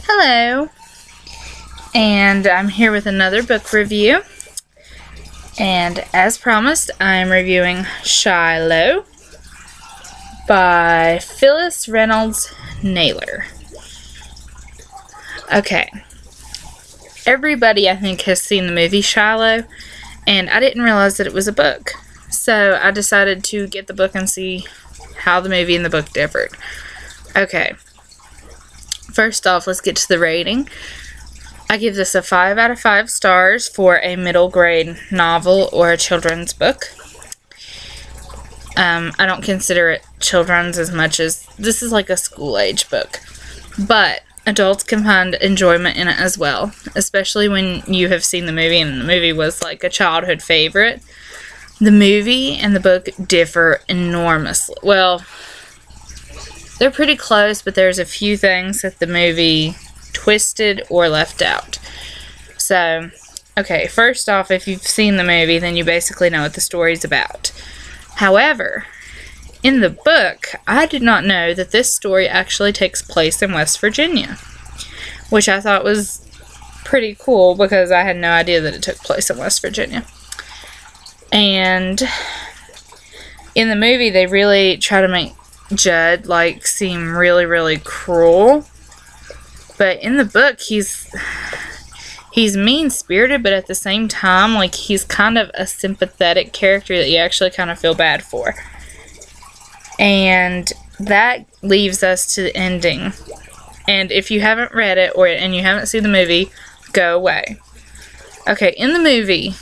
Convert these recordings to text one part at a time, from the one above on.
Hello, and I'm here with another book review, and as promised, I'm reviewing Shiloh by Phyllis, Reynolds, Naylor. Okay, everybody I think has seen the movie Shiloh, and I didn't realize that it was a book, so I decided to get the book and see how the movie and the book differed. Okay. First off, let's get to the rating. I give this a 5 out of 5 stars for a middle grade novel or a children's book. I don't consider it children's as much as this is like a school age book. But adults can find enjoyment in it as well, especially when you have seen the movie and the movie was like a childhood favorite. The movie and the book differ enormously. Well, they're pretty close, but there's a few things that the movie twisted or left out. So, okay, first off, if you've seen the movie, then you basically know what the story's about. However, in the book, I did not know that this story actually takes place in West Virginia, which I thought was pretty cool because I had no idea that it took place in West Virginia. And in the movie, they really try to make Judd seem really cruel, but in the book he's mean-spirited, but at the same time he's kind of a sympathetic character that you actually kind of feel bad for. And that leaves us to the ending, and if you haven't read it and you haven't seen the movie, go away. Okay, in the movie,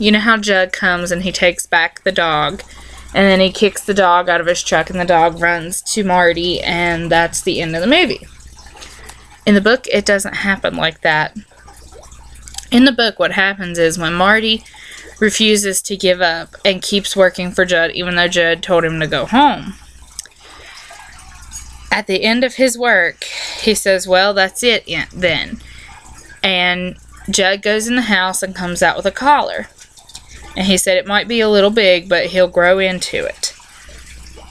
you know how Judd comes and he takes back the dog, and then he kicks the dog out of his truck, and the dog runs to Marty, and that's the end of the movie. In the book, it doesn't happen like that. In the book, what happens is when Marty refuses to give up and keeps working for Judd, even though Judd told him to go home, at the end of his work, he says, well, that's it then. And Judd goes in the house and comes out with a collar. And he said it might be a little big, but he'll grow into it.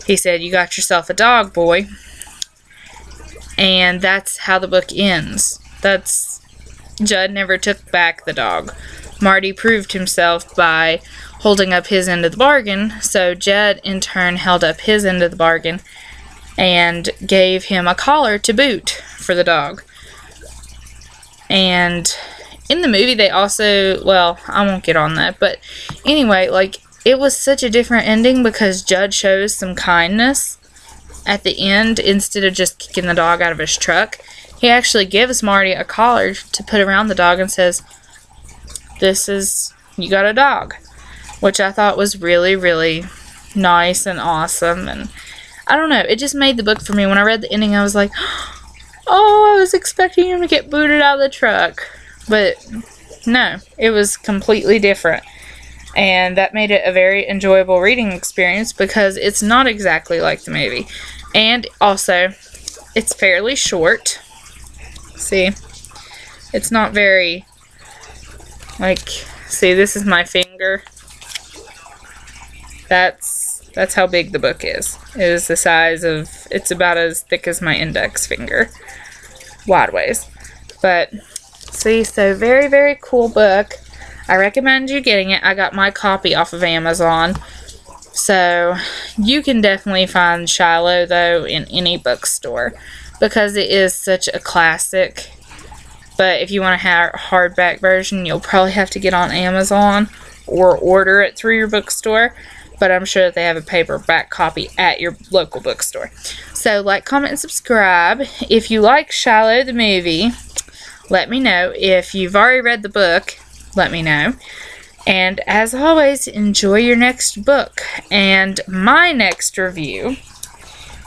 He said, you got yourself a dog, boy. And that's how the book ends. Judd never took back the dog. Marty proved himself by holding up his end of the bargain. So Judd, in turn, held up his end of the bargain and gave him a collar to boot for the dog. And in the movie, they also, well, I won't get on that, but anyway, it was such a different ending because Judd shows some kindness at the end instead of just kicking the dog out of his truck. He actually gives Marty a collar to put around the dog and says, you got a dog, which I thought was really nice and awesome. And I don't know, it just made the book for me. When I read the ending, I was like, oh, I was expecting him to get booted out of the truck. But no, it was completely different. And that made it a very enjoyable reading experience because it's not exactly like the movie. And also, it's fairly short. See? It's not very, see, this is my finger. That's how big the book is. It is the size of, it's about as thick as my index finger. Wideways. But see, so very cool book. I recommend you getting it. I got my copy off of Amazon. So you can definitely find Shiloh though in any bookstore because it is such a classic. But if you want a hardback version, you'll probably have to get on Amazon or order it through your bookstore. But I'm sure that they have a paperback copy at your local bookstore. So like, comment, and subscribe. If you like Shiloh the movie, let me know. If you've already read the book, let me know. And as always, enjoy your next book. And my next review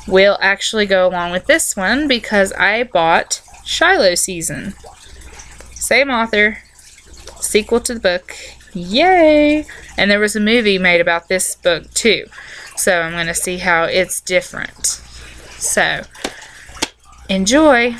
will actually go along with this one because I bought Shiloh Season. Same author, sequel to the book. Yay! And there was a movie made about this book too. So I'm going to see how it's different. So, enjoy!